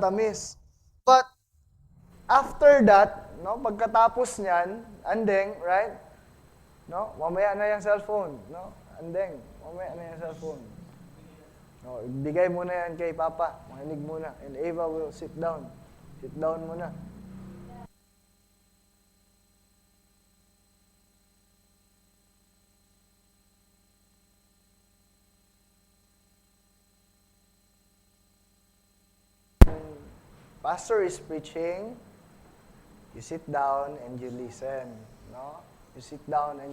tamis. But after that, no, pagkatapos niyan, andeng, right? No, mamaya na yung cellphone, no? Andeng, mamaya na yung cellphone. No, ibigay muna yan kay Papa, makinig muna. And Ava will sit down. Sit down muna. Pastor is preaching, you sit down and you listen, no? You sit down and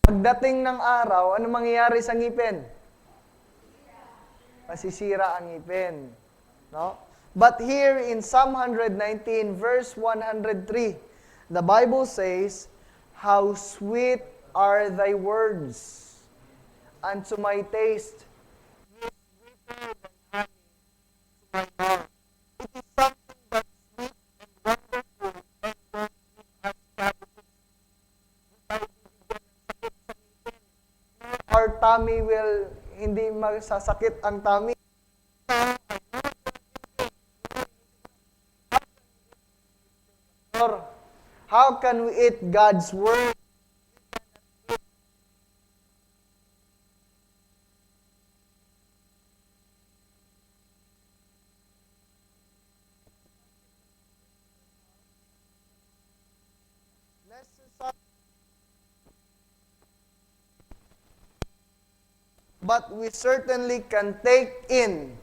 pagdating ng araw, ano mangyayari sa ngipin? Masisira ang ngipin. No? But here in Psalm 119, verse 103, the Bible says, "How sweet are thy words unto my taste." Our tummy will, hindi masasakit ang tummy. Or, how can we eat God's word? But we certainly can taking in.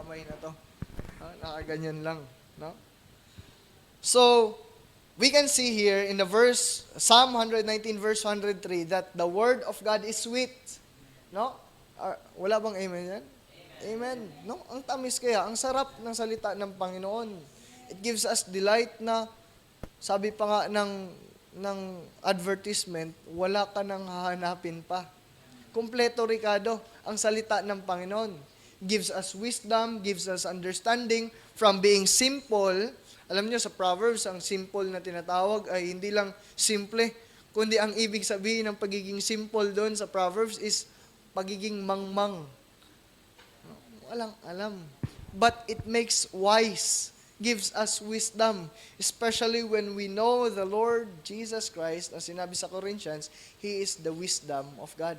kamay na to. Nakaganyan lang. No? So, we can see here in the verse, Psalm 119 verse 103, that the word of God is sweet. No? Wala bang amen yan? Amen. No? Ang tamis kaya, ang sarap ng salita ng Panginoon. It gives us delight na, sabi pa nga ng advertisement, wala ka nang hahanapin pa. Kompleto, Ricardo, ang salita ng Panginoon. Gives us wisdom, gives us understanding from being simple. Alam niyo, sa Proverbs, ang simple na tinatawag ay hindi lang simple, kundi ang ibig sabihin ng pagiging simple doon sa Proverbs is pagiging mangmang. Walang alam. But it makes wise, gives us wisdom, especially when we know the Lord Jesus Christ, as sinabi sa Corinthians, He is the wisdom of God.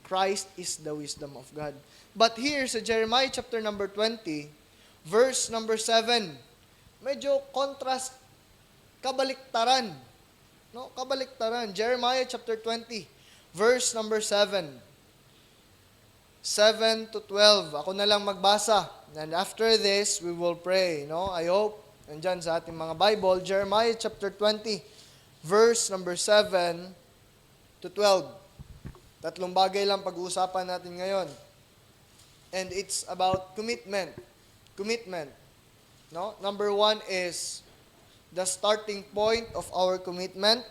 Christ is the wisdom of God. But here sa Jeremiah chapter number 20, verse number 7, medyo contrast, kabaliktaran. No, kabaliktaran. Jeremiah chapter 20, verse number 7. 7 to 12. Ako na lang magbasa. And after this, we will pray. No? I hope, nandyan sa ating mga Bible, Jeremiah chapter 20, verse number 7 to 12. Tatlong bagay lang pag-uusapan natin ngayon. And it's about commitment. Commitment. No? Number 1 is the starting point of our commitment.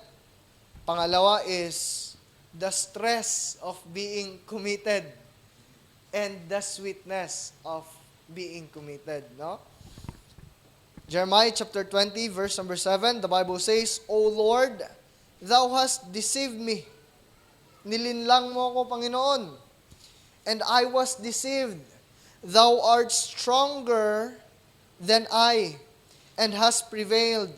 Pangalawa is the stress of being committed and the sweetness of being committed. No? Jeremiah chapter 20, verse number 7, the Bible says, O Lord, Thou hast deceived me. Nilinlang mo ako, Panginoon. And I was deceived. Thou art stronger than I, and hast prevailed.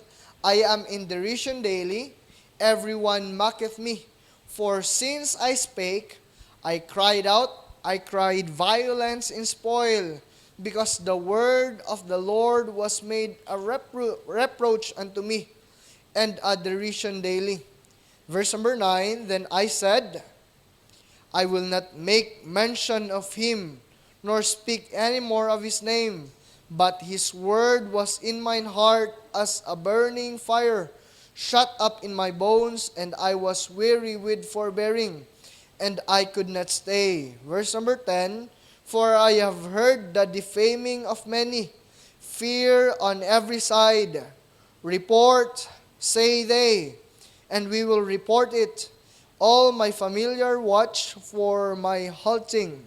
I am in derision daily. Everyone mocketh me. For since I spake, I cried out, I cried violence and spoil, because the word of the Lord was made a reproach unto me, and a derision daily. Verse number 9, Then I said, I will not make mention of him, nor speak any more of his name. But his word was in mine heart as a burning fire, shut up in my bones, and I was weary with forbearing, and I could not stay. Verse number 10, For I have heard the defaming of many, fear on every side. Report, say they, and we will report it. All my familiar watch for my halting,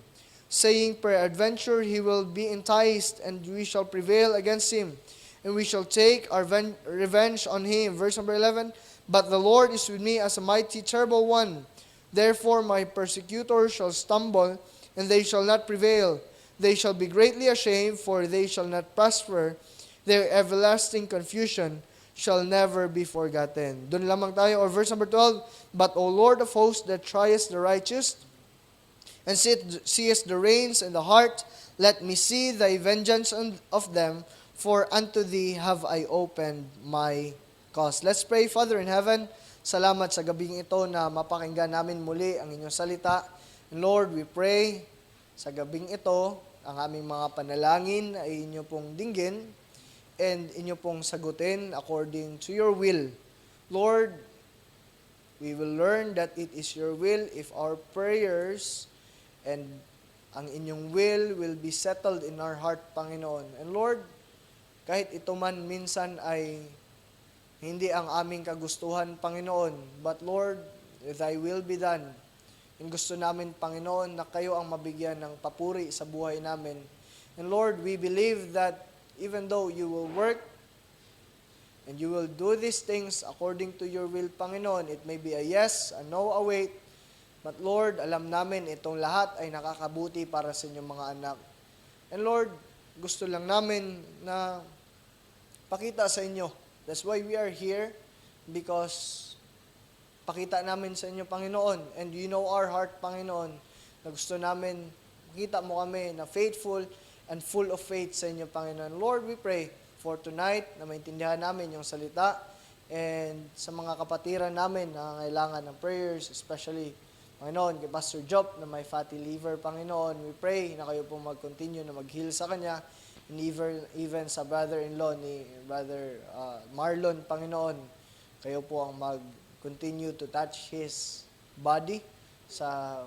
saying, Peradventure he will be enticed, and we shall prevail against him, and we shall take our revenge on him. Verse number 11, But the Lord is with me as a mighty terrible one. Therefore my persecutors shall stumble, and they shall not prevail. They shall be greatly ashamed, for they shall not prosper. Their everlasting confusion shall never be forgotten. Doon lamang tayo, or verse number 12, But O Lord of hosts, that triest the righteous, and seest the reins and the heart, let me see thy vengeance of them, for unto thee have I opened my cause. Let's pray. Father in heaven, salamat sa gabing ito na mapakinggan namin muli ang inyong salita. And Lord, we pray sa gabing ito, ang aming mga panalangin ay inyo pong dinggin, and inyo pong sagutin according to your will. Lord, we will learn that it is your will if our prayers and ang inyong will be settled in our heart, Panginoon. And Lord, kahit ito man minsan ay hindi ang aming kagustuhan, Panginoon, but Lord, thy will be done. And gusto namin, Panginoon, na kayo ang mabigyan ng papuri sa buhay namin. And Lord, we believe that even though you will work and you will do these things according to your will, Panginoon, it may be a yes, a no, a wait. But Lord, alam namin itong lahat ay nakakabuti para sa inyong mga anak. And Lord, gusto lang namin na pakita sa inyo. That's why we are here, because pakita namin sa inyo, Panginoon. And you know our heart, Panginoon, na gusto namin makita mo kami na faithful and full of faith sa inyo, Panginoon. Lord, we pray for tonight na maintindihan namin yung salita, and sa mga kapatiran namin na kailangan ng prayers, especially Panginoon, kay Pastor Job na may fatty liver, Panginoon, we pray na kayo po mag-continue na mag-heal sa kanya, and even sa brother-in-law ni Brother Marlon, Panginoon, kayo po ang mag-continue to touch his body sa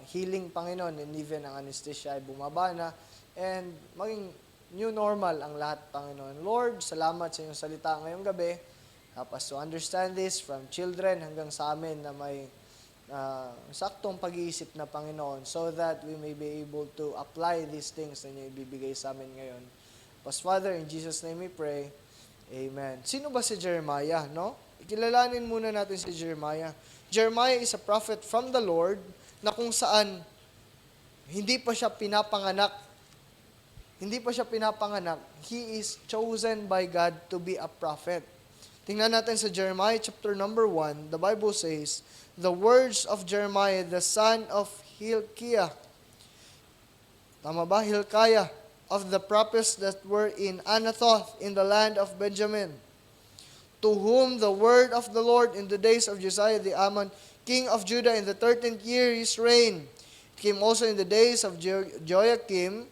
healing, Panginoon, and even ang anesthesia ay bumaba na, and maging new normal ang lahat, Panginoon. Lord, salamat sa iyong salita ngayong gabi. Help us to understand this from children hanggang sa amin na may saktong pag-iisip na, Panginoon, so that we may be able to apply these things na niyo ibibigay sa amin ngayon. Pas Father, in Jesus' name we pray. Amen. Sino ba si Jeremiah, no? Ikilalanin muna natin si Jeremiah. Jeremiah is a prophet from the Lord na kung saan hindi pa siya pinapanganak. Hindi pa siya pinapanganak. He is chosen by God to be a prophet. Tingnan natin sa Jeremiah chapter number 1. The Bible says, the words of Jeremiah, the son of Hilkiah. Tama ba? Hilkiah. Of the prophets that were in Anathoth in the land of Benjamin. To whom the word of the Lord in the days of Josiah the Ammon, king of Judah, in the 13th year his reign. It came also in the days of Joachim.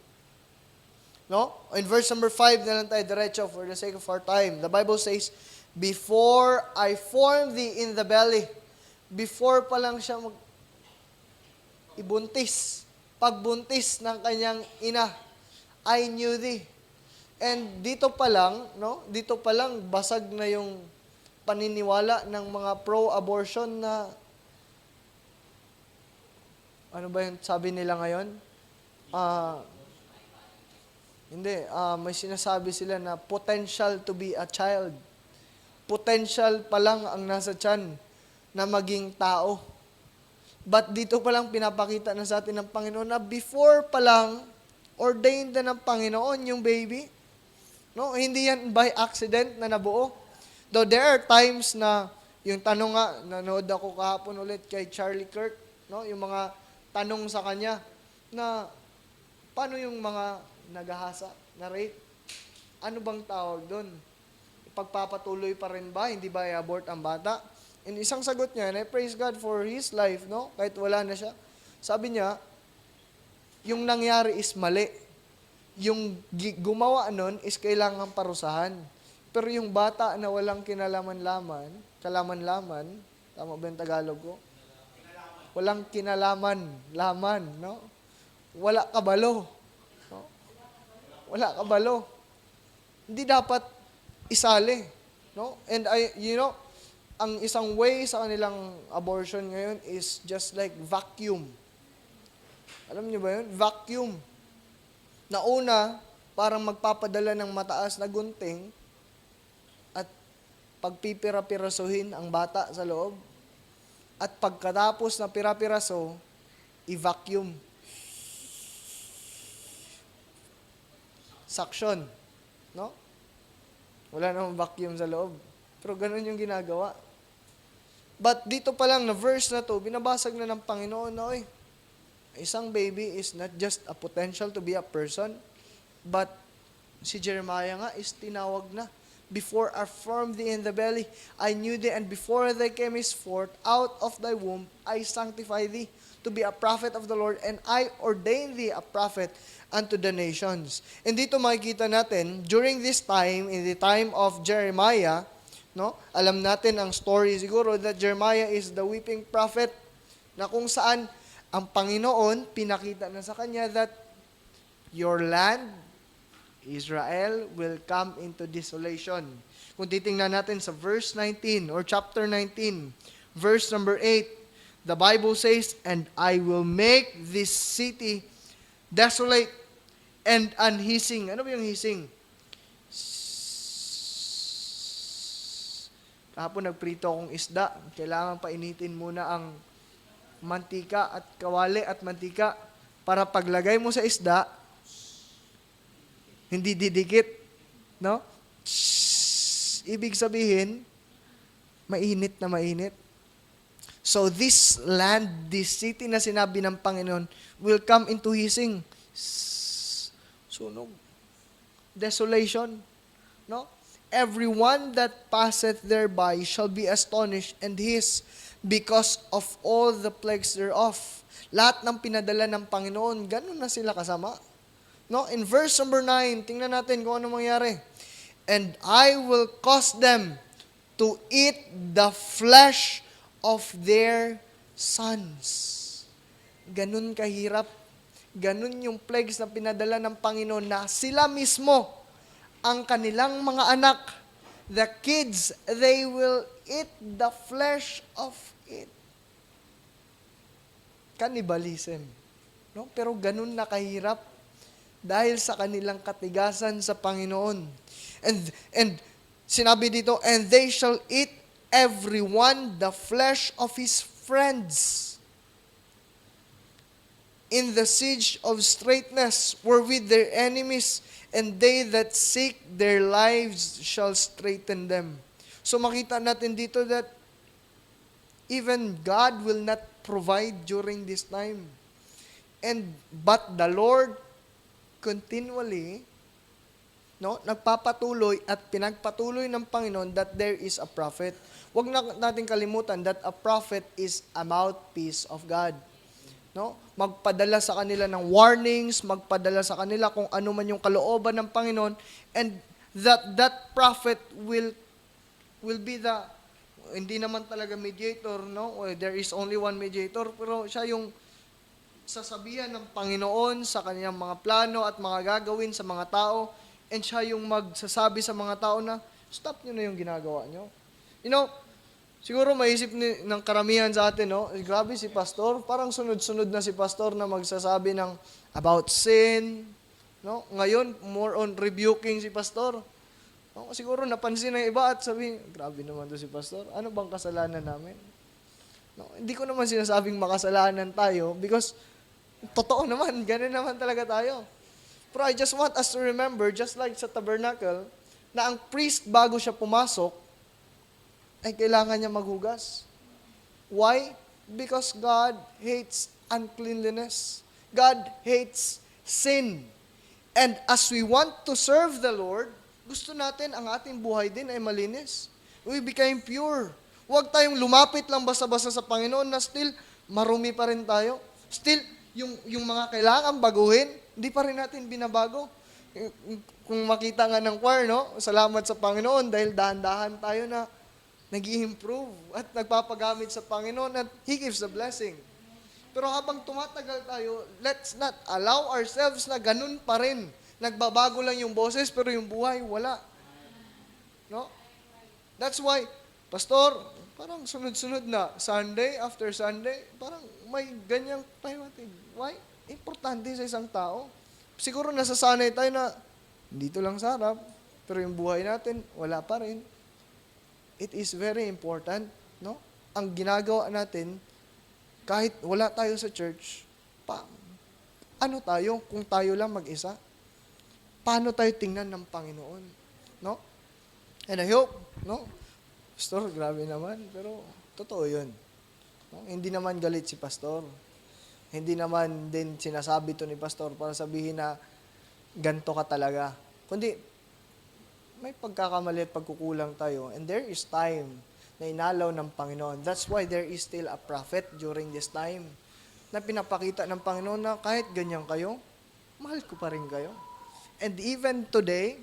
No? In verse number 5 na lang tayo diretso for the sake of our time. The Bible says, before I formed thee in the belly. Before pa lang siya ibuntis. Pagbuntis ng kanyang ina, I knew thee. And dito pa lang, no? Dito pa lang basag na yung paniniwala ng mga pro-abortion na ano ba yung sabi nila ngayon? Hindi, may sinasabi sila na potential to be a child. Potential pa lang ang nasa tiyan na maging tao. But dito pa lang pinapakita na sa atin ng Panginoon na before pa lang, ordained na ng Panginoon yung baby. No, hindi yan by accident na nabuo. Though there are times na, yung tanong nga, nanood ako kahapon ulit kay Charlie Kirk, no, yung mga tanong sa kanya, na paano yung mga nagahasa, na rape? Ano bang tawag doon? Pagpapatuloy pa rin ba? Hindi ba i-abort ang bata? And isang sagot niya, and I praise God for his life, no? Kahit wala na siya. Sabi niya, yung nangyari is mali. Yung gumawa nun is kailangang parusahan. Pero yung bata na walang kalaman-laman, tama ba yung Tagalog ko? Walang laman, no? Wala kabalo. No? Wala kabalo. Hindi dapat isali, no? And ang isang way sa kanilang abortion ngayon is just like vacuum. Alam niyo ba yun? Vacuum. Na una, parang magpapadala ng mataas na gunting at pagpipira-pirasuhin ang bata sa loob. At pagkatapos na pira-piraso, i-vacuum. Suction. No? Wala namang vacuum sa loob. Pero ganun yung ginagawa. But dito pa lang na verse na to, binabasag na ng Panginoon na, isang baby is not just a potential to be a person, but si Jeremiah nga is tinawag na. Before I formed thee in the belly, I knew thee, and before thou camest forth out of thy womb, I sanctify thee to be a prophet of the Lord, and I ordain thee a prophet unto the nations. And dito makikita natin, during this time, in the time of Jeremiah, no, alam natin ang story siguro that Jeremiah is the weeping prophet, na kung saan ang Panginoon pinakita na sa kanya that your land, Israel, will come into desolation. Kung titingnan natin sa verse 19 or chapter 19, verse number 8, the Bible says, and I will make this city desolate and unhissing. Ano ba yung hissing? Kahapon nagprito akong isda. Kailangan painitin muna ang mantika at kawali at mantika para paglagay mo sa isda, hindi didikit. No? Ibig sabihin, mainit na mainit. So this land, this city na sinabi ng Panginoon, will come into hissing. Sunog. Desolation. No? Everyone that passeth thereby shall be astonished and hiss, because of all the plagues thereof. Lahat ng pinadala ng Panginoon, ganun na sila kasama. No? In verse number 9, tingnan natin kung ano mangyari. And I will cause them to eat the flesh of their sons. Ganun kahirap. Ganun yung plagues na pinadala ng Panginoon na sila mismo, ang kanilang mga anak, the kids, they will eat the flesh of it. Cannibalism. No? Pero ganun na kahirap dahil sa kanilang katigasan sa Panginoon. And sinabi dito, and they shall eat everyone the flesh of his friends in the siege of straightness wherewith their enemies, and they that seek their lives shall straiten them. So makita natin dito that even God will not provide during this time. But the Lord continually, no, nagpapatuloy at pinagpatuloy ng Panginoon that there is a prophet. Huwag natin kalimutan that a prophet is a mouthpiece of God. No? Magpadala sa kanila ng warnings, magpadala sa kanila kung ano man yung kalooban ng Panginoon, and that prophet will be the, hindi naman talaga mediator, no? There is only one mediator, pero siya yung sasabihan ng Panginoon sa kanyang mga plano at mga gagawin sa mga tao, and siya yung magsasabi sa mga tao na, stop nyo na yung ginagawa nyo. You know, siguro maisip ng karamihan sa atin, no? Grabe si pastor, parang sunod-sunod na si pastor na magsasabi ng about sin, no? Ngayon, more on rebuking si pastor. No? Siguro napansin ng iba at sabi, grabe naman to si pastor, ano bang kasalanan namin? No? Hindi ko naman sinasabing makasalanan tayo because totoo naman, ganun naman talaga tayo. Pero I just want us to remember, just like sa tabernacle, na ang priest bago siya pumasok, ay kailangan niya maghugas. Why? Because God hates uncleanliness. God hates sin. And as we want to serve the Lord, gusto natin ang ating buhay din ay malinis. We became pure. Huwag tayong lumapit lang basta-basta sa Panginoon na still marumi pa rin tayo. Still, yung mga kailangan baguhin, hindi pa rin natin binabago. Kung makita nga ng choir, no? Salamat sa Panginoon dahil dahan-dahan tayo na nag-i-improve at nagpapagamit sa Panginoon at He gives the blessing. Pero habang tumatagal tayo, let's not allow ourselves na ganun pa rin. Nagbabago lang yung boses pero yung buhay, wala. No? That's why, Pastor, parang sunod-sunod na, Sunday after Sunday, parang may ganyang tayo natin. Why? Importante sa isang tao. Siguro nasasanay tayo na, dito lang sa harap, pero yung buhay natin, wala pa rin. It is very important, no? Ang ginagawa natin, kahit wala tayo sa church, ano tayo kung tayo lang mag-isa? Paano tayo tingnan ng Panginoon? No? And I hope, no? Pastor, grabe naman, pero totoo yun. No? Hindi naman galit si Pastor. Hindi naman din sinasabi to ni Pastor para sabihin na ganto ka talaga. Kundi, may pagkakamali at pagkukulang tayo. And there is time na inalaw ng Panginoon. That's why there is still a prophet during this time na pinapakita ng Panginoon na kahit ganyan kayo, mahal ko pa rin kayo. And even today,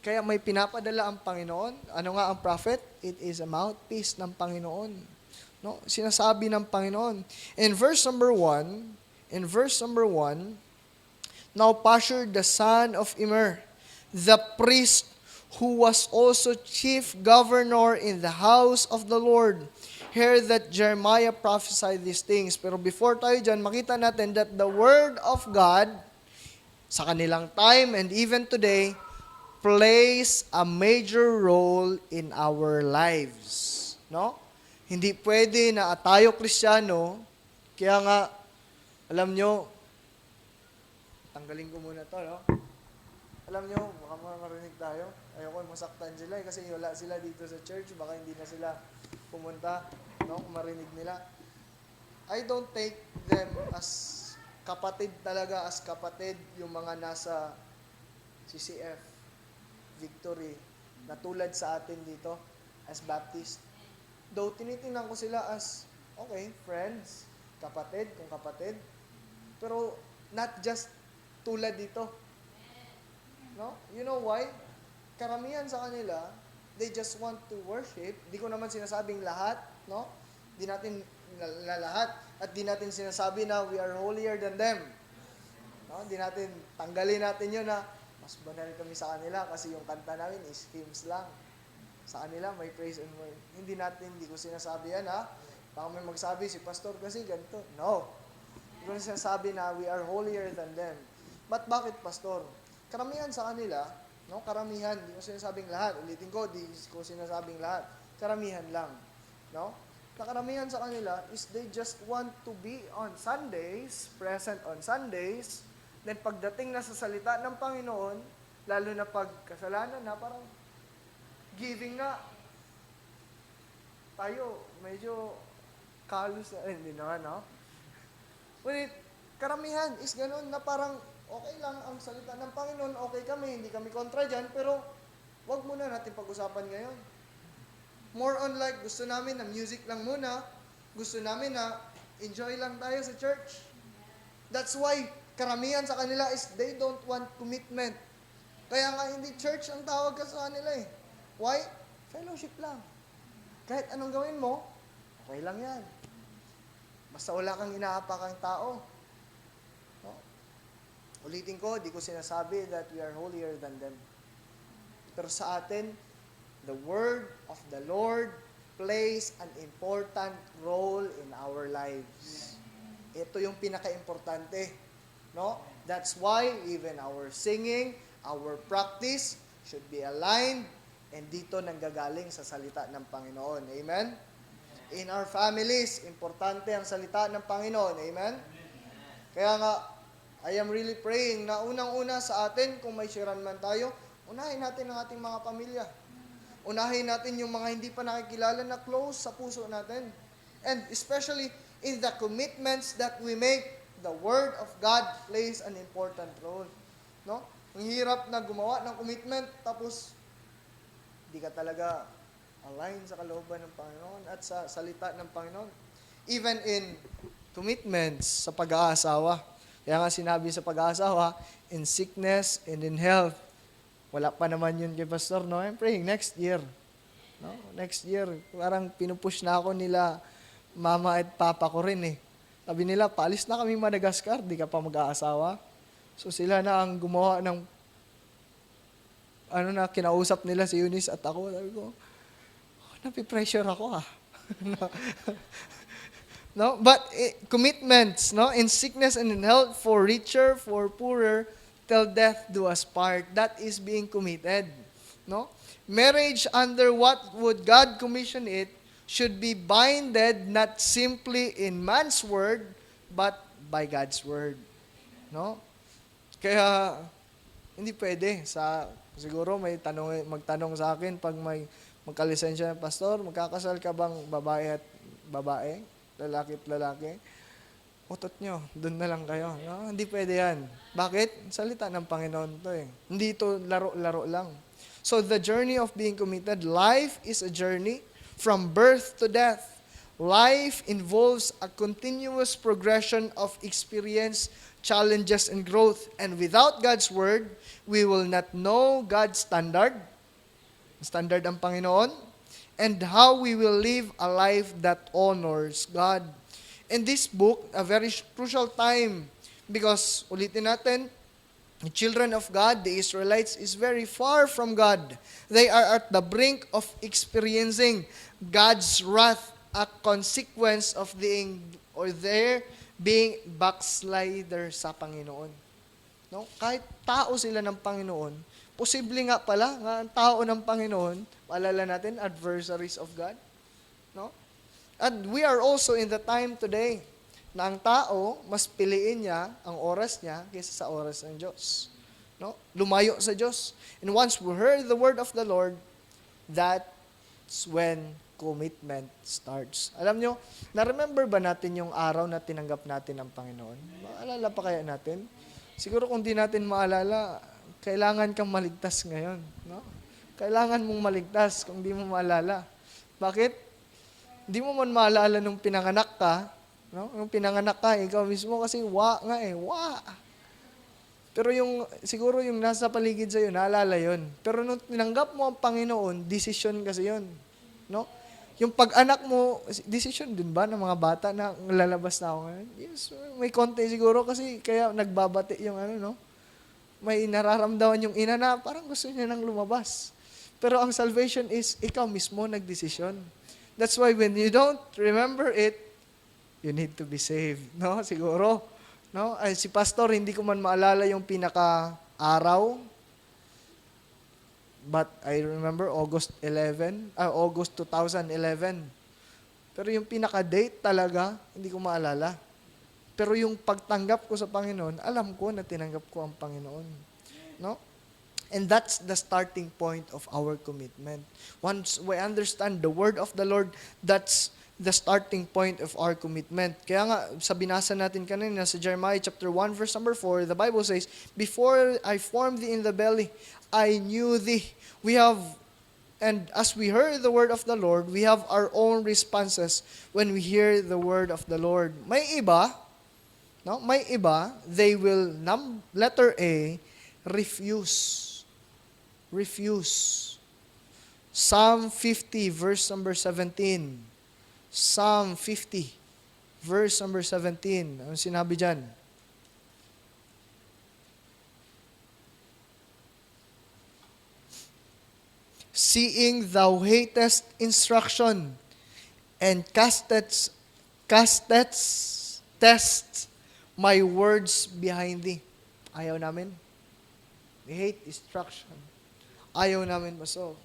kaya may pinapadala ang Panginoon. Ano nga ang prophet? It is a mouthpiece ng Panginoon. No? Sinasabi ng Panginoon. In verse number 1, now Pashur the son of Immer, the priest who was also chief governor in the house of the Lord, heard that Jeremiah prophesied these things. Pero before tayo dyan, makita natin that the word of God, sa kanilang time and even today, plays a major role in our lives. No? Hindi pwede na tayo Kristiyano, kaya nga, alam nyo, tanggalin ko muna to, no? Alam nyo, baka marinig tayo. Ayoko masaktan sila kasi wala sila dito sa church. Baka hindi na sila pumunta, no? Kung marinig nila. I don't take them as kapatid talaga, as kapatid yung mga nasa CCF, Victory, na tulad sa atin dito as Baptist. Though tinitingnan ko sila as, okay, friends, kapatid, kung kapatid, pero not just tulad dito. No? You know why? Karamihan sa kanila, they just want to worship. Di ko naman sinasabing lahat, no? Di natin lahat. At di natin sinasabi na we are holier than them. No? Di natin, tanggalin natin yun na mas banal kami sa kanila kasi yung kanta namin is hymns lang. Sa kanila may praise and worship. Hindi ko sinasabi yan ha. Baka may magsabi si pastor kasi ganito. No. Hindi ko sinasabi na we are holier than them. But bakit pastor? Karamihan sa kanila, no? Karamihan, hindi ko sinasabing lahat. Ulitin ko, di ko sinasabing lahat. Karamihan lang. No? Karamihan sa kanila is they just want to be on Sundays, present on Sundays, then pagdating na sa salita ng Panginoon, lalo na pag kasalanan na parang giving na, tayo medyo kalos na, hindi naman, no? Ngunit, karamihan is ganun na parang okay lang ang salita ng Panginoon, okay kami, hindi kami kontra dyan, pero wag muna natin pag-usapan ngayon. More on like, gusto namin na music lang muna, gusto namin na enjoy lang tayo sa church. That's why, karamihan sa kanila is they don't want commitment. Kaya nga hindi church ang tawag ka sa kanila eh. Why? Fellowship lang. Kahit anong gawin mo, okay lang yan. Basta wala kang inaapakang tao. No? Ulitin ko, di ko sinasabi that we are holier than them. Pero sa atin, the word of the Lord plays an important role in our lives. Ito yung pinaka-importante. No? That's why even our singing, our practice should be aligned and dito nanggagaling sa salita ng Panginoon. Amen? In our families, importante ang salita ng Panginoon. Amen? Kaya nga, I am really praying na unang-una sa atin, kung may sharean man tayo, unahin natin ang ating mga pamilya. Unahin natin yung mga hindi pa nakikilala na close sa puso natin. And especially in the commitments that we make, the Word of God plays an important role. No? Ang hirap na gumawa ng commitment, tapos di ka talaga align sa kalooban ng Panginoon at sa salita ng Panginoon. Even in commitments sa pag-aasawa. Kaya nga sinabi sa pag-aasawa, in sickness and in health. Wala pa naman yun kay Pastor, no? I'm praying next year. No? Next year, parang pinupush na ako nila mama at papa ko rin eh. Sabi nila, paalis na kami Madagascar, di ka pa mag-aasawa. So sila na ang gumawa ng kinausap nila si Eunice at ako. Sabi ko, napipressure ako No? But commitments, no? In sickness and in health, for richer, for poorer, till death do us part. That is being committed. No? Marriage under what would God commission it should be binded not simply in man's word, but by God's word. No? Kaya, hindi pwede. Siguro may magtanong sa akin pag may magkalisensya ng pastor, magkakasal ka bang babae at babae? Lalaki at lalaki? Utot nyo, doon na lang kayo. No? Hindi pwede yan. Bakit? Salita ng Panginoon to eh. Hindi ito laro-laro lang. So the journey of being committed, life is a journey from birth to death. Life involves a continuous progression of experience, challenges, and growth. And without God's Word, we will not know God's standard. Standard ang Panginoon. And how we will live a life that honors God. In this book, a very crucial time because, ulitin natin, the children of God, the Israelites, is very far from God. They are at the brink of experiencing God's wrath, a consequence of their being backsliders sa Panginoon. No? Kahit tao sila ng Panginoon, posible nga pala nga ang tao ng Panginoon, maalala natin, adversaries of God. No? And we are also in the time today na ang tao, mas piliin niya ang oras niya kaysa sa oras ng Diyos. No? Lumayo sa Diyos. And once we heard the word of the Lord, that's when commitment starts. Alam nyo, na-remember ba natin yung araw na tinanggap natin ang Panginoon? Maalala pa kaya natin? Siguro kung di natin maalala, kailangan kang maligtas ngayon. No? Kailangan mong maligtas kung di mo maalala. Bakit? Hindi mo man maalala nung pinanganak ka, no? Nung pinanganak ka, ikaw mismo kasi nga wa. Pero siguro yung nasa paligid sa'yo, naalala yun. Pero nung tinanggap mo ang Panginoon, decision kasi yun. No? Yung pag-anak mo, decision din ba ng mga bata na lalabas na ako ngayon? Yes, may konti siguro kasi kaya nagbabati yung no? May nararamdaman yung ina na parang gusto niya nang lumabas. Pero ang salvation is, ikaw mismo nagdesisyon. That's why when you don't remember it, you need to be saved. No? Siguro. No? Ay, si pastor, hindi ko man maalala yung pinaka-araw. But I remember August 2011. Pero yung pinaka-date talaga, hindi ko maalala. Pero yung pagtanggap ko sa Panginoon, alam ko na tinanggap ko ang Panginoon. No? And that's the starting point of our commitment. Once we understand the word of the Lord, that's the starting point of our commitment. Kaya nga, sa binasa natin kanina sa Jeremiah chapter 1 verse number 4, the Bible says, "Before I formed thee in the belly, I knew thee." And as we heard the word of the Lord, we have our own responses when we hear the word of the Lord. May iba, they will, letter A, refuse. Psalm 50 verse number 17. Psalm 50, verse number 17. Ano sinabi dyan? "Seeing thou hatest instruction, and castest my words behind thee." Ayaw namin. We hate instruction. Ayaw namin maso.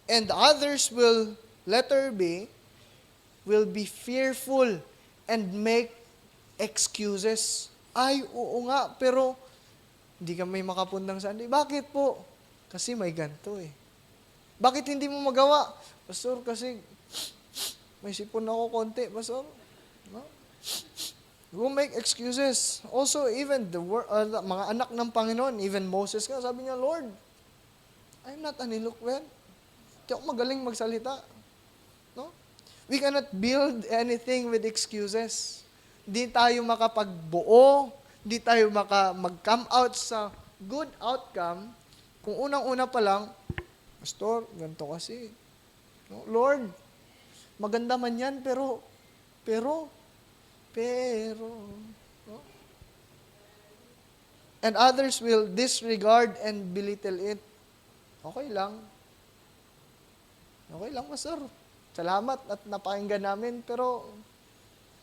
"And others will," letter B, "will be fearful and make excuses." Ay, oo nga, pero hindi kami makapundang Sunday. Bakit po? Kasi may ganito eh. Bakit hindi mo magawa? Pastor, kasi may sipon ako konti, Pastor. No? Go make excuses. Also, even the mga anak ng Panginoon, even Moses ka, sabi niya, "Lord, I'm not an eloquent. Hindi ako magaling magsalita." No? We cannot build anything with excuses. Hindi tayo makapagbuo, hindi tayo mag-come out sa good outcome kung unang-una pa lang, "Pastor, ganito kasi. No, Lord, maganda man yan, pero, no? And others will disregard and belittle it. Okay lang, Pastor. Salamat at napakinggan namin, pero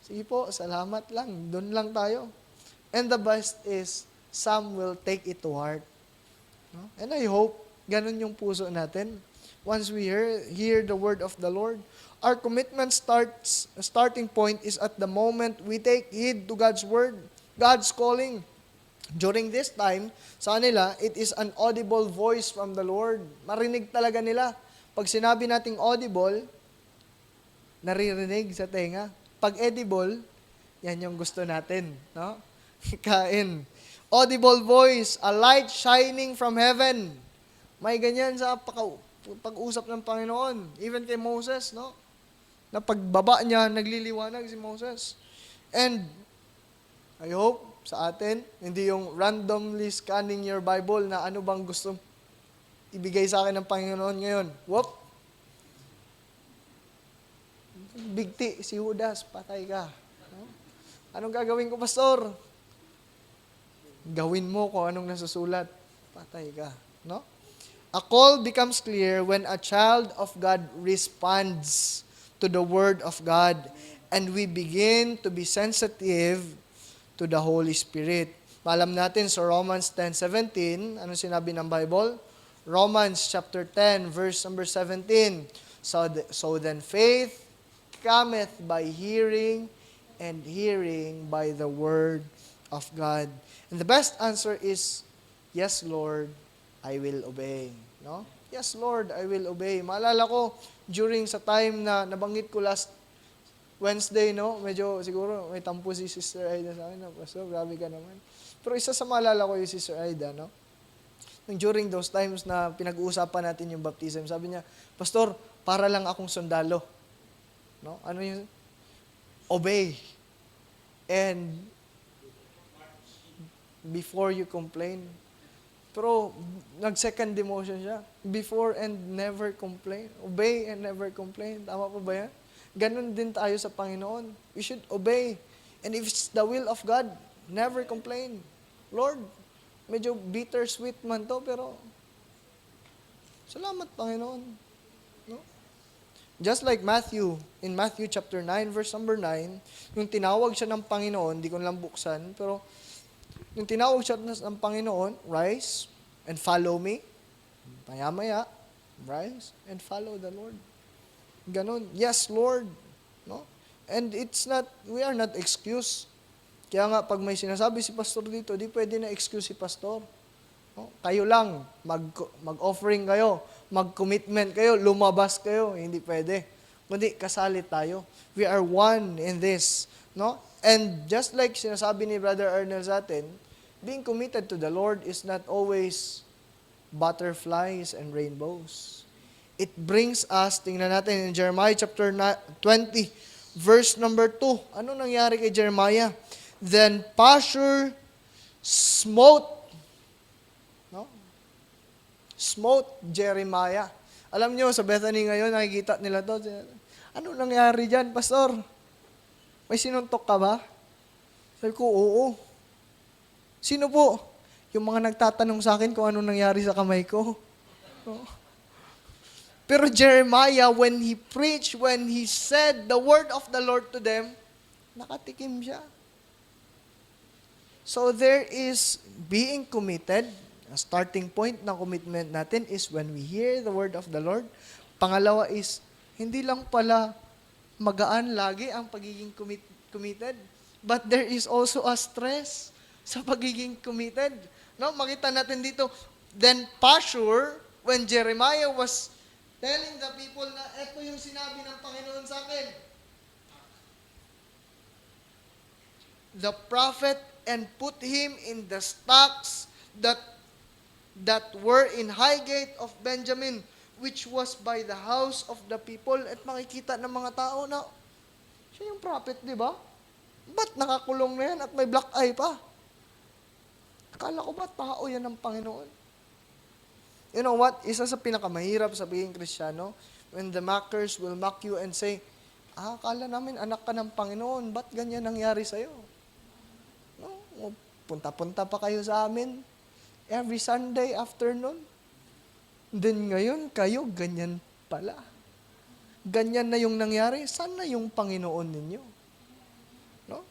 sige po, salamat lang. Doon lang tayo. And the best is, some will take it to heart. No? And I hope, ganun yung puso natin. Once we hear the word of the Lord, our commitment starting point is at the moment we take heed to God's word, God's calling. During this time, sa kanila, it is an audible voice from the Lord. Marinig talaga nila. Pag sinabi nating audible, naririnig sa tenga. Pag edible, yan yung gusto natin, no? Kain. Audible voice, a light shining from heaven. May ganyan sa pag-usap ng Panginoon. Even kay Moses, no? Na pagbaba niya, nagliliwanag si Moses. And I hope sa atin, hindi yung randomly scanning your Bible na ano bang gusto ibigay sa akin ng Panginoon ngayon. Whoop! Bigti, si Judas, patay ka. No? Anong gagawin ko, Pastor? Gawin mo kung anong nasusulat. Patay ka. No? A call becomes clear when a child of God responds to the Word of God and we begin to be sensitive to the Holy Spirit. Alam natin sa Romans 10:17, ano sinabi ng Bible? Romans chapter 10, verse number 17. So then faith cometh by hearing, and hearing by the word of God. And the best answer is, yes, Lord, I will obey. No? Yes, Lord, I will obey. Maalala ko, during sa time na nabanggit ko last Wednesday, no? Medyo siguro may tampo si Sister Aida sa akin. No? Pastor, grabe ka naman. Pero isa sa maalala ko yung Sister Aida, no? During those times na pinag-uusapan natin yung baptism, sabi niya, "Pastor, para lang akong sundalo." No? Ano yung obey. And before you complain. Pero nag-second demotion siya. Before and never complain. Obey and never complain. Tama po ba yan? Ganon din tayo sa Panginoon. We should obey. And if it's the will of God, never complain. Lord, medyo bittersweet man to, pero salamat Panginoon. No? Just like Matthew, in Matthew chapter 9, verse number 9, yung tinawag siya ng Panginoon, di ko lang buksan, pero yung tinawag siya ng Panginoon, rise and follow me. Maya-maya, rise and follow the Lord. Ganon. Yes, Lord. No? And we are not excuse. Kaya nga, pag may sinasabi si pastor dito, di pwede na excuse si pastor. No? Kayo lang, mag-offering kayo, mag-commitment kayo, lumabas kayo. Hindi pwede. Kundi, kasali tayo. We are one in this. No? And just like sinasabi ni Brother Ernel sa atin, being committed to the Lord is not always butterflies and rainbows. It brings us, tingnan natin in Jeremiah chapter 20, verse number 2. Ano nangyari kay Jeremiah? Then Pashur smote, no? Smote Jeremiah. Alam nyo, sa Bethany ngayon, nakikita nila to. Ano nangyari dyan, pastor? May sinuntok ka ba? Sabi ko, oo. Sino po? Yung mga nagtatanong sa akin kung ano nangyari sa kamay ko. No? Pero Jeremiah, when he preached, when he said the word of the Lord to them, nakatikim siya. So there is being committed. Ang starting point ng commitment natin is when we hear the word of the Lord. Pangalawa is, hindi lang pala magaan lagi ang pagiging committed, but there is also a stress sa pagiging committed. No, makita natin dito, then Pashur, when Jeremiah was telling the people na eto yung sinabi ng Panginoon sa akin, the prophet, and put him in the stocks that were in high gate of Benjamin, which was by the house of the people. At makikita ng mga tao na siya yung prophet, di ba? Ba't nakakulong na yan at may black eye pa? Akala ko ba tao yan ng Panginoon? You know what? Isa sa pinakamahirap sa pagiging Kristiyano, when the mockers will mock you and say, akala namin anak ka ng Panginoon, ba't ganyan nangyari sa'yo? No? Punta-punta pa kayo sa amin every Sunday afternoon. Then ngayon, kayo ganyan pala. Ganyan na yung nangyari. Saan na yung Panginoon ninyo? No?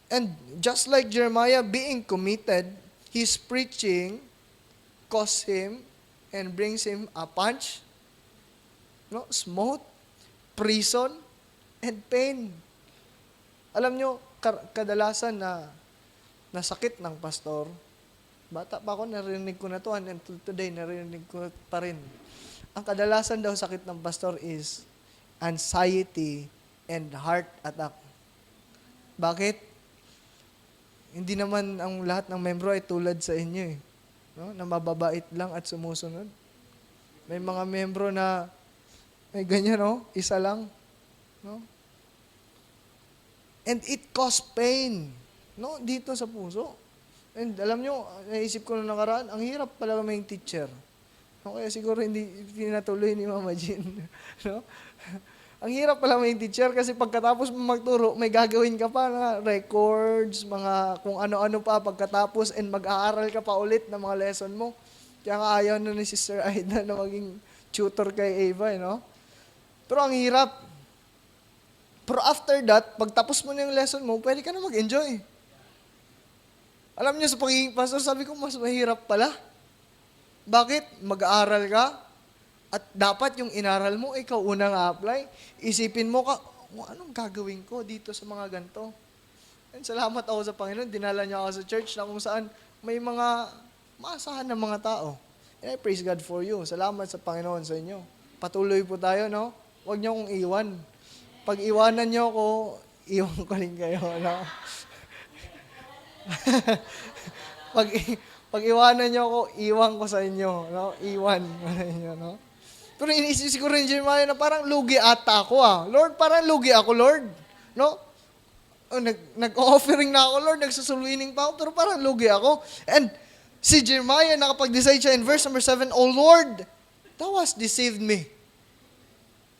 And just like Jeremiah being committed, his preaching cost him and brings him a punch, no, smote, prison, and pain. Alam nyo, kadalasan na sakit ng pastor, bata pa ako, narinig ko na to, and until today, narinig ko pa rin. Ang kadalasan daw sakit ng pastor is anxiety and heart attack. Bakit? Hindi naman ang lahat ng membro ay tulad sa inyo eh. No? Na mababait lang at sumusunod. May mga membro na may ganyan, no? Isa lang. No? And it causes pain, no? Dito sa puso. And alam nyo, naisip ko na nakaraan, ang hirap pala may teacher. No? Kaya siguro hindi pinatuloy ni Mama Jean. No? Ang hirap pala may teacher kasi pagkatapos mo magturo, may gagawin ka pa na records, mga kung ano-ano pa pagkatapos, and mag-aaral ka pa ulit ng mga lesson mo. Kaya nga ayaw na ni Sister Aida na maging tutor kay Ava, no? Pero ang hirap. Pero after that, pagtapos mo na yung lesson mo, pwede ka na mag-enjoy. Alam niyo, sa pagiging pastor, sabi ko, mas mahirap pala. Bakit? Mag-aaral ka, at dapat yung inaral mo, ikaw unang apply. Isipin mo ka, anong gagawin ko dito sa mga ganito? And salamat ako sa Panginoon, dinala niya ako sa church na kung saan may mga maasahan ng mga tao. And I praise God for you. Salamat sa Panginoon sa inyo. Patuloy po tayo, no? Huwag niyo akong iwan. Pag iwanan niyo ako, iwan ko rin kayo, no? pag iwanan niyo ako, iwan ko sa inyo, no? Iwan ko sa inyo, no? Pero iniisip siguro ni Jeremiah na parang lugi ata ako Lord, parang lugi ako, Lord. No? Nag-offering na ako, Lord. Nagsusuluining pa ako, pero parang lugi ako. And si Jeremiah, nakapag-decide siya in verse number 7, O Lord, Thou hast deceived me.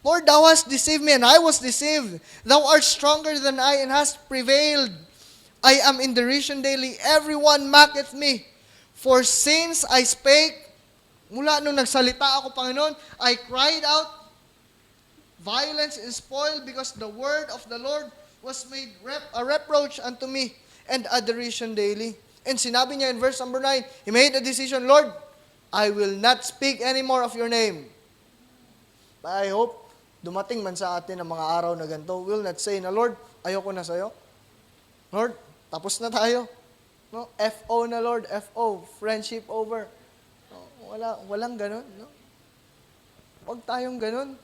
Lord, Thou hast deceived me, and I was deceived. Thou art stronger than I, and hast prevailed. I am in derision daily. Everyone mocketh me. For since I spake, mula nung nagsalita ako, Panginoon, I cried out, violence is spoiled, because the word of the Lord was made a reproach unto me, and a derision daily. And sinabi niya in verse number 9, He made a decision, Lord, I will not speak anymore of your name. But I hope, dumating man sa atin ang mga araw na ganito, will not say na, Lord, ayoko na sa'yo. Lord, tapos na tayo. No? FO na, Lord, FO, friendship over. No? Walang ganun. No? Huwag tayong ganun.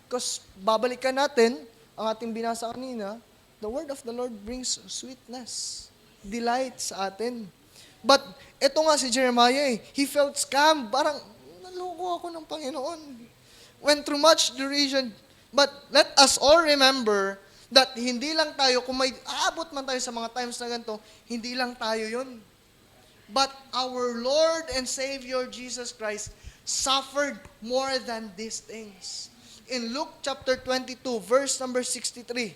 Because babalikan natin ang ating binasa kanina, the word of the Lord brings sweetness, delight sa atin. But ito nga si Jeremiah, he felt scammed. Parang, naloko ako ng Panginoon. Went through much derision. But let us all remember that hindi lang tayo, kung may aabot man tayo sa mga times na ganito, hindi lang tayo yun. But our Lord and Savior Jesus Christ suffered more than these things. In Luke chapter 22, verse number 63.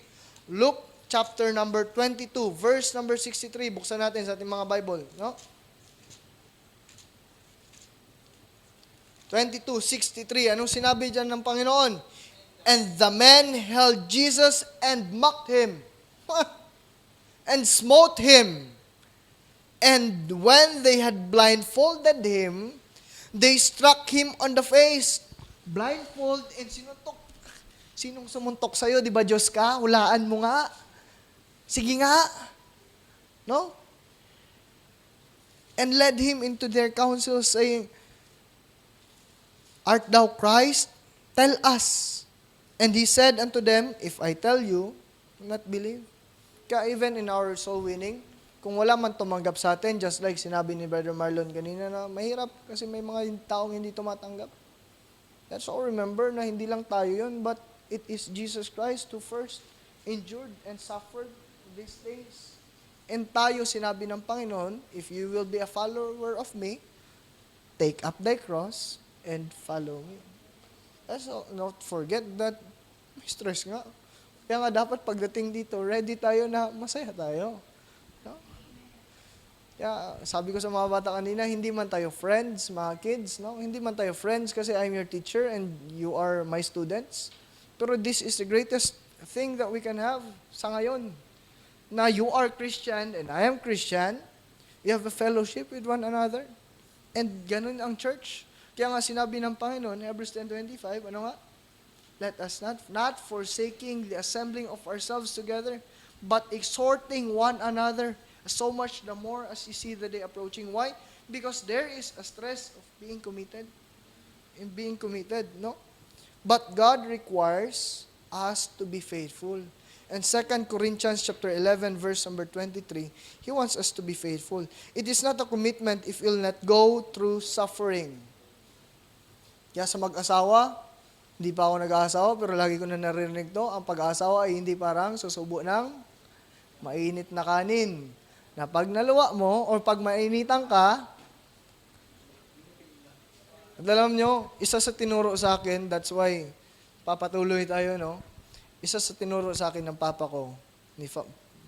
Luke chapter number 22, verse number 63. Buksan natin sa ating mga Bible. No? 22:63. Anong sinabi dyan ng Panginoon? And the men held Jesus and mocked him. And smote him. And when they had blindfolded him, they struck him on the face. Blindfold and sinuntok. Sinong sumuntok sa'yo? Di ba Diyos ka? Hulaan mo nga. Sige nga. No? And led him into their council, saying, Art thou Christ? Tell us. And he said unto them, If I tell you, do not believe. Kaya even in our soul winning, kung wala man tumanggap sa atin, just like sinabi ni Brother Marlon kanina na mahirap kasi may mga taong hindi tumatanggap. Let's all remember na hindi lang tayo yun, but it is Jesus Christ who first endured and suffered these things. And tayo, sinabi ng Panginoon, if you will be a follower of me, take up thy cross and follow me. Let's not forget that may stress nga. Kaya nga dapat pagdating dito, ready tayo na masaya tayo. No? Kaya sabi ko sa mga bata kanina, hindi man tayo friends, mga kids, no? Hindi man tayo friends kasi I'm your teacher and you are my students. Pero this is the greatest thing that we can have sa ngayon. Na you are Christian and I am Christian. We have a fellowship with one another. And ganun ang church. Kaya nga sinabi ng Panginoon, Hebrews 10:25, ano nga? Let us not forsaking the assembling of ourselves together, but exhorting one another, so much the more as you see the day approaching. Why? Because there is a stress of being committed. In being committed, no? But God requires us to be faithful. And 2 Corinthians chapter 11, verse number 23, He wants us to be faithful. It is not a commitment if we'll not go through suffering. Kaya sa mag-asawa, hindi pa ako nag-aasawa, pero lagi ko na naririnig to, ang pag-aasawa ay hindi parang susubo ng mainit na kanin. Na pag naluwa mo, or pag mainitan ka, at alam nyo, isa sa tinuro sa akin, that's why papatuloy tayo, no? Isa sa tinuro sa akin ng papa ko, ni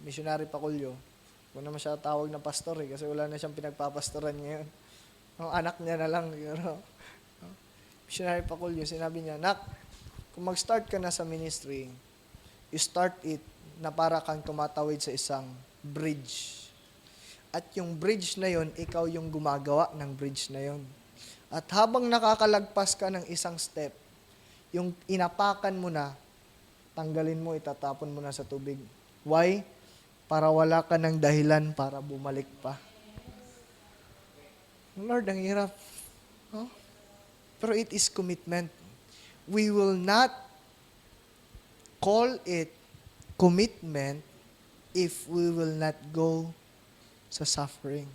Missionary Paculio, kung naman siya tawag na pastor kasi wala na siyang pinagpapastoran ngayon. No, anak niya na lang, siguro. Missionary Paculio, sinabi niya, Nak, kung mag-start ka na sa ministry, you start it na para kang tumatawid sa isang bridge. At yung bridge na yon, ikaw yung gumagawa ng bridge na yon. At habang nakakalagpas ka ng isang step, yung inapakan mo na, tanggalin mo, itatapon mo na sa tubig. Why? Para wala ka ng dahilan para bumalik pa. Lord, ang hirap. No? Pero it is commitment. We will not call it commitment if we will not go sa suffering.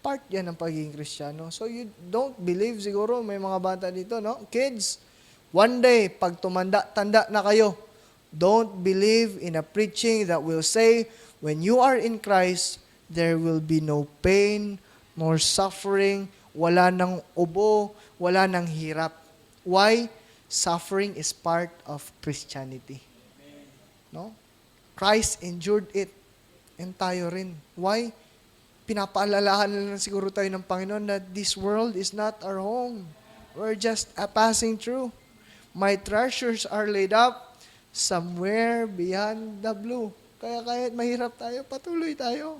Part yan ng pagiging Kristiyano. So you don't believe siguro, may mga bata dito, no? Kids, one day, pag tanda na kayo, don't believe in a preaching that will say, when you are in Christ, there will be no pain, nor suffering, wala nang ubo, wala nang hirap. Why? Suffering is part of Christianity. No? Christ endured it. And tayo rin. Why? Pinapaalalahan na siguro tayo ng Panginoon that this world is not our home. We're just passing through. My treasures are laid up somewhere beyond the blue. Kaya kahit mahirap tayo, patuloy tayo.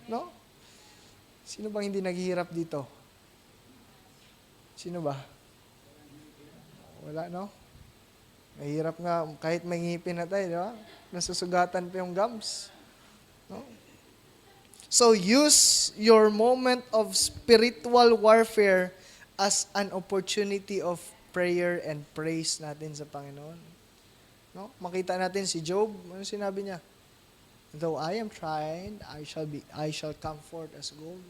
No? Sino bang hindi naghihirap dito? Sino ba? Wala, no? Mahirap nga, kahit may ngipin na tayo, di ba? Nasusugatan pa yung gums. No? So use your moment of spiritual warfare as an opportunity of prayer and praise natin sa Panginoon. No? Makita natin si Job, ano sinabi niya? Though I am tried, I shall come forth as gold.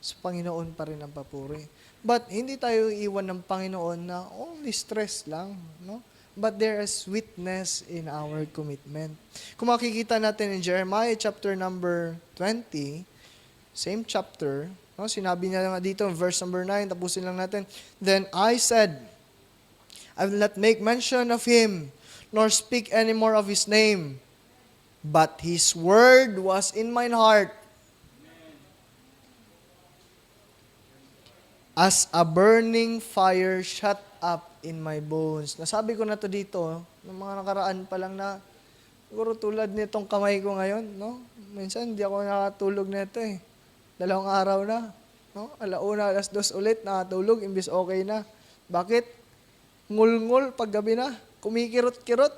Sa Panginoon pa rin ang papuri. But hindi tayo iwan ng Panginoon na only stress lang, no? But there is sweetness in our commitment. Kung makikita natin in Jeremiah chapter number 20, same chapter, no? Sinabi niya nga dito, verse number 9, tapusin lang natin. Then I said, I will not make mention of him, nor speak any more of his name. But his word was in mine heart, as a burning fire shut up in my bones. Nasabi ko na to dito, ng mga nakaraan pa lang na, siguro tulad nitong kamay ko ngayon, no? Minsan, hindi ako nakatulog nito eh. 2 araw na. No? 1:00, 2:00 ulit, nakatulog, imbis okay na. Bakit? Ngul-ngul pag gabi na, kumikirot-kirot.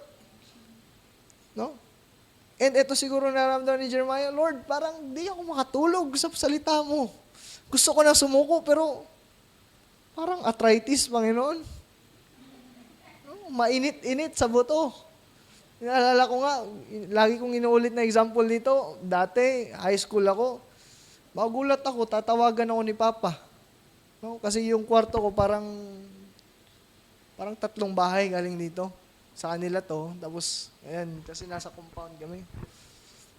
No? And ito siguro naramdaman ni Jeremiah, Lord, parang di ako makatulog sa salita mo. Gusto ko na sumuko, pero parang arthritis, Panginoon. No? Mainit-init sa buto. Naalala ko nga, lagi kong inuulit na example dito, dati, high school ako, magulat ako, tatawagan ako ni Papa. No? Kasi yung kwarto ko parang 3 bahay galing dito. Sa kanila to, tapos, ayan, kasi nasa compound kami.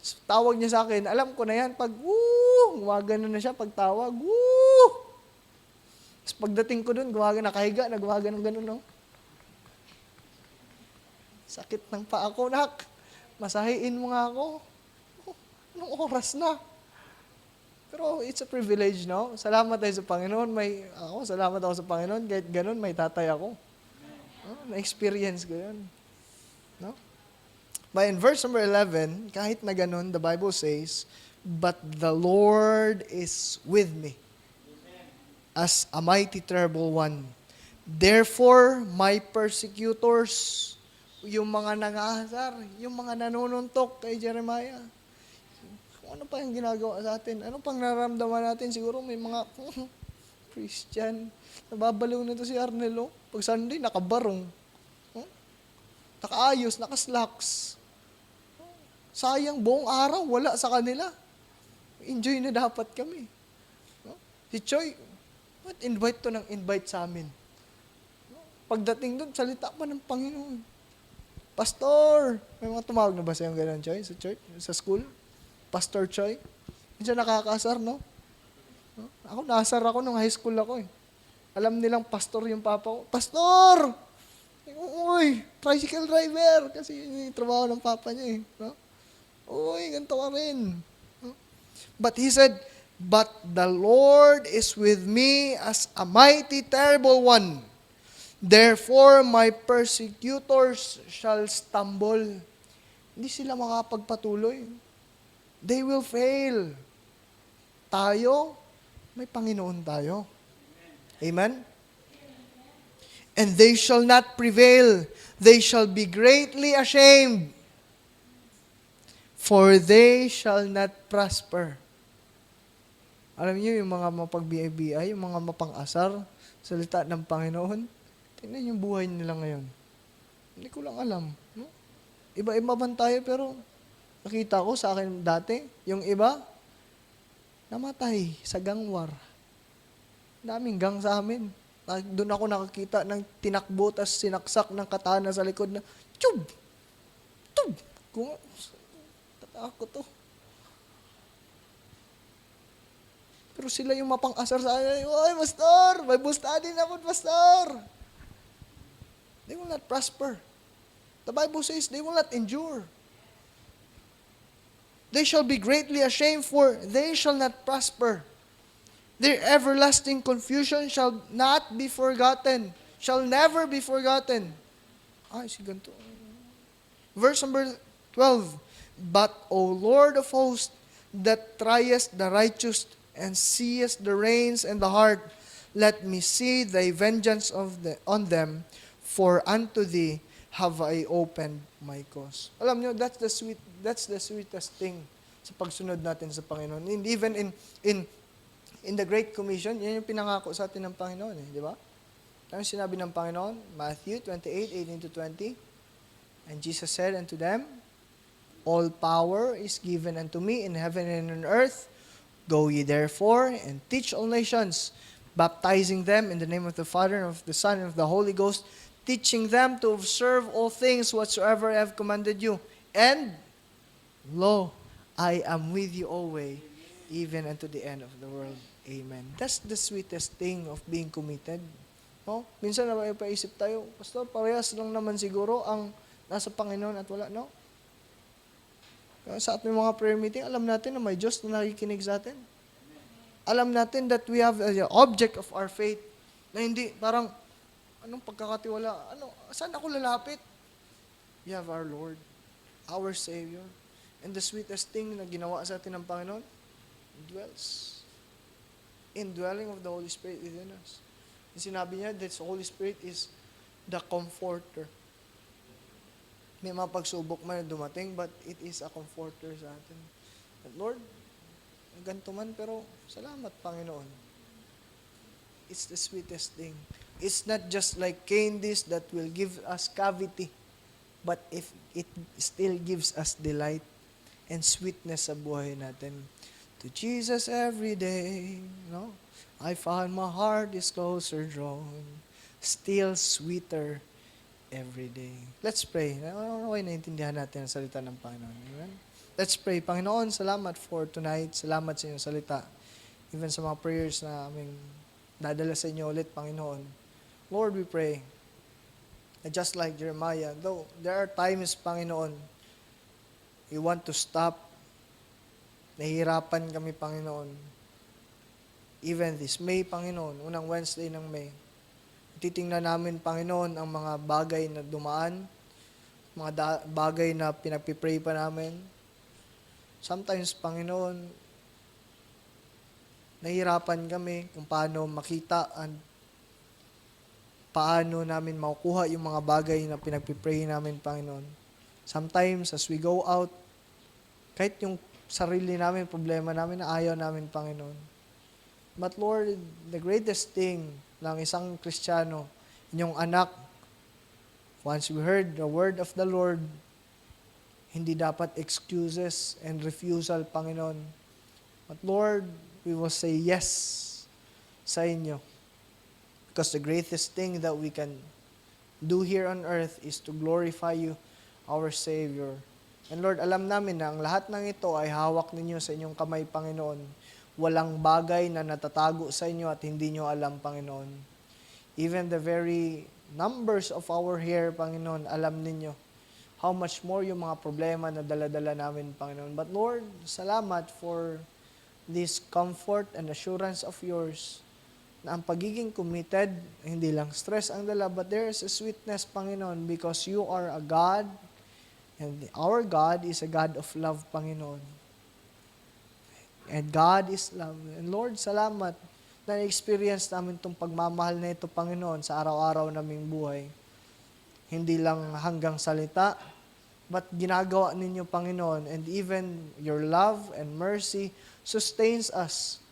So, tawag niya sa akin, alam ko na yan, pag, gumagano na siya, pag tawag, Tapos pagdating ko dun, nakahiga, nagwagan ng ganun, no? Sakit ng paa ko, nak. Masahiin mo nga ako. Anong oras na? Pero it's a privilege, no? Salamat tayo sa Panginoon. Salamat ako sa Panginoon. Kahit ganun, may tatay ako. No? Na-experience ko yun. No? But in verse number 11, kahit na ganun, the Bible says, but the Lord is with me as a mighty terrible one. Therefore, my persecutors, yung mga nangaasar, yung mga nanununtok kay Jeremiah, kung ano pa yung ginagawa sa atin, ano pang nararamdaman natin, siguro may mga Christian, nababaliw nito si Arnel, pag Sunday, nakabarong, nakaayos, nakaslacks, sayang, buong araw, wala sa kanila, enjoy na dapat kami. Si Choy, invite to ng invite sa amin. Pagdating doon, salita pa ng Panginoon. Pastor! May mga tumawag na ba sa'yo gano'n, Choy? Sa church? Sa school? Pastor Choy? Minsan nakakasar, no? Ako, nasar ako nung high school ako eh. Alam nilang pastor yung papa ko. Pastor! Uy, tricycle driver! Kasi yun yung trabaho ng papa niya eh. No? Uy, ganito ka rin. No? But he said, but the Lord is with me as a mighty terrible one. Therefore, my persecutors shall stumble. Hindi sila makapagpatuloy. They will fail. Tayo, may Panginoon tayo. Amen? And they shall not prevail. They shall be greatly ashamed. For they shall not prosper. Alam niyo, yung mga mapag-BI, yung mga mapang-asar, salita ng Panginoon, tingnan yung buhay nila ngayon. Hindi ko lang alam. No? Iba-iba man tayo, pero nakita ko sa akin dati, yung iba, namatay sa gangwar. Daming gang sa amin. Doon ako nakakita ng tinakbo, tas sinaksak ng katana sa likod na, tub! Tub! Kung, tatakot to. Pero sila yung mapang-asar sa akin, oy, pastor! May bustadi na po, pastor! They will not prosper. The Bible says they will not endure. They shall be greatly ashamed, for they shall not prosper. Their everlasting confusion shall not be forgotten, shall never be forgotten. Ay, si ganito. Verse number 12. But, O Lord of hosts, that triest the righteous and seest the reins and the heart, let me see thy vengeance on them, for unto thee have I opened my cause. Alam nyo, that's the sweetest thing sa pagsunod natin sa Panginoon. And even in the Great Commission, yan yung pinangako sa atin ng Panginoon, di ba? Ano sinabi ng Panginoon? Matthew 28:18-20. And Jesus said unto them, all power is given unto me in heaven and on earth. Go ye therefore and teach all nations, baptizing them in the name of the Father and of the Son and of the Holy Ghost, teaching them to observe all things whatsoever I have commanded you. And, lo, I am with you always, even unto the end of the world. Amen. That's the sweetest thing of being committed. No? Minsan na paisip tayo, Pastor, parehas lang naman siguro ang nasa Panginoon at wala, no? Sa ating mga prayer meeting, alam natin na may Diyos na nakikinig sa atin. Alam natin that we have the object of our faith na hindi parang, anong pagkakatiwala? Saan ako lalapit? We have our Lord, our Savior. And the sweetest thing na ginawa sa atin ng Panginoon, dwells. Indwelling of the Holy Spirit within us. And sinabi niya that the Holy Spirit is the comforter. May mga pagsubok man na dumating, but it is a comforter sa atin. But Lord, ganito man, pero salamat, Panginoon. It's the sweetest thing. It's not just like candies that will give us cavity, but if it still gives us delight and sweetness sa buhay natin. To Jesus every day, no? I find my heart is closer drawn, still sweeter every day. Let's pray. Okay, naiintindihan natin ang salita ng Panginoon. Amen? Let's pray. Panginoon, salamat for tonight. Salamat sa inyong salita. Even sa mga prayers na aming dadala sa inyo ulit, Panginoon. Lord, we pray that just like Jeremiah, though there are times, Panginoon, we want to stop. Nahihirapan kami, Panginoon. Even this May, Panginoon, unang Wednesday ng May, titingnan namin, Panginoon, ang mga bagay na dumaan, mga bagay na pinagpipray pa namin. Sometimes, Panginoon, nahihirapan kami kung paano makita and paano namin makukuha yung mga bagay na pinagpipray namin, Panginoon. Sometimes, as we go out, kahit yung sarili namin, problema namin na ayaw namin, Panginoon. But Lord, the greatest thing ng isang Kristiyano, inyong anak, once we heard the word of the Lord, hindi dapat excuses and refusal, Panginoon. But Lord, we will say yes sa inyo. Because the greatest thing that we can do here on earth is to glorify you, our Savior. And Lord, alam namin na ang lahat ng ito ay hawak ninyo sa inyong kamay, Panginoon. Walang bagay na natatago sa inyo at hindi nyo alam, Panginoon. Even the very numbers of our hair, Panginoon, alam ninyo. How much more yung mga problema na dala-dala namin, Panginoon. But Lord, salamat for this comfort and assurance of yours na ang pagiging committed, hindi lang stress ang dala, but there is a sweetness, Panginoon, because you are a God, and our God is a God of love, Panginoon. And God is love. And Lord, salamat na experience namin itong pagmamahal na ito, Panginoon, sa araw-araw naming buhay. Hindi lang hanggang salita, but ginagawa ninyo, Panginoon, and even your love and mercy sustains us.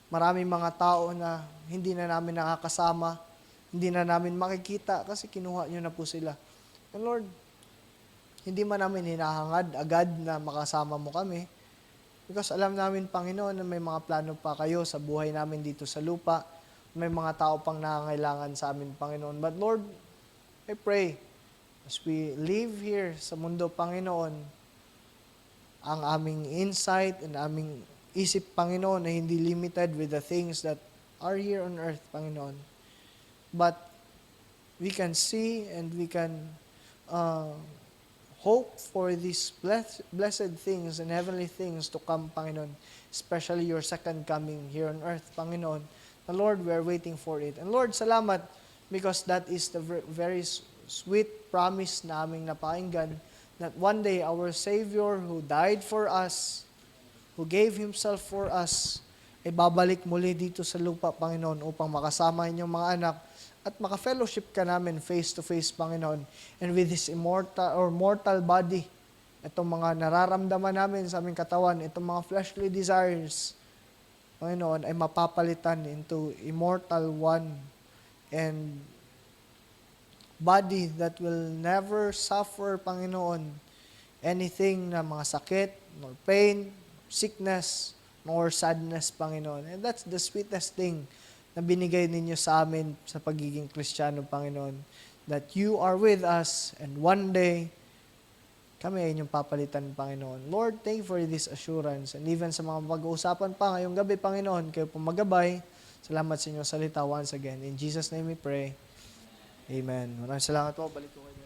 Maraming mga tao na hindi na namin nakakasama, hindi na namin makikita kasi kinuha nyo na po sila. And Lord, hindi man namin hinahangad agad na makasama mo kami, Because alam namin, Panginoon, na may mga plano pa kayo sa buhay namin dito sa lupa. May mga tao pang nangangailangan sa amin, Panginoon. But Lord, I pray, as we live here sa mundo, Panginoon, ang aming insight and aming isip, Panginoon, ay hindi limited with the things that are here on earth, Panginoon. But we can see and we can hope for these blessed things and heavenly things to come, Panginoon. Especially your second coming here on earth, Panginoon. The Lord, we are waiting for it. And Lord, salamat because that is the very sweet promise na aming napakinggan that one day our Savior who died for us, who gave Himself for us, ay babalik muli dito sa lupa, Panginoon, upang makasama inyong mga anak at maka-fellowship ka namin face to face, Panginoon. And with His immortal or mortal body, itong mga nararamdaman namin sa aming katawan, itong mga fleshly desires, Panginoon, ay mapapalitan into immortal one and body that will never suffer, Panginoon, anything na mga sakit, nor pain, sickness, nor sadness, Panginoon. And that's the sweetest thing na binigay ninyo sa amin sa pagiging Kristiyano, Panginoon. That you are with us and one day, kami ay inyong papalitan, Panginoon. Lord, thank you for this assurance. And even sa mga pag-uusapan pa ngayong gabi, Panginoon, kayo po magabay. Salamat sa inyong salita once again. In Jesus' name we pray. Amen. Maraming salamat po. Balik ko kayo.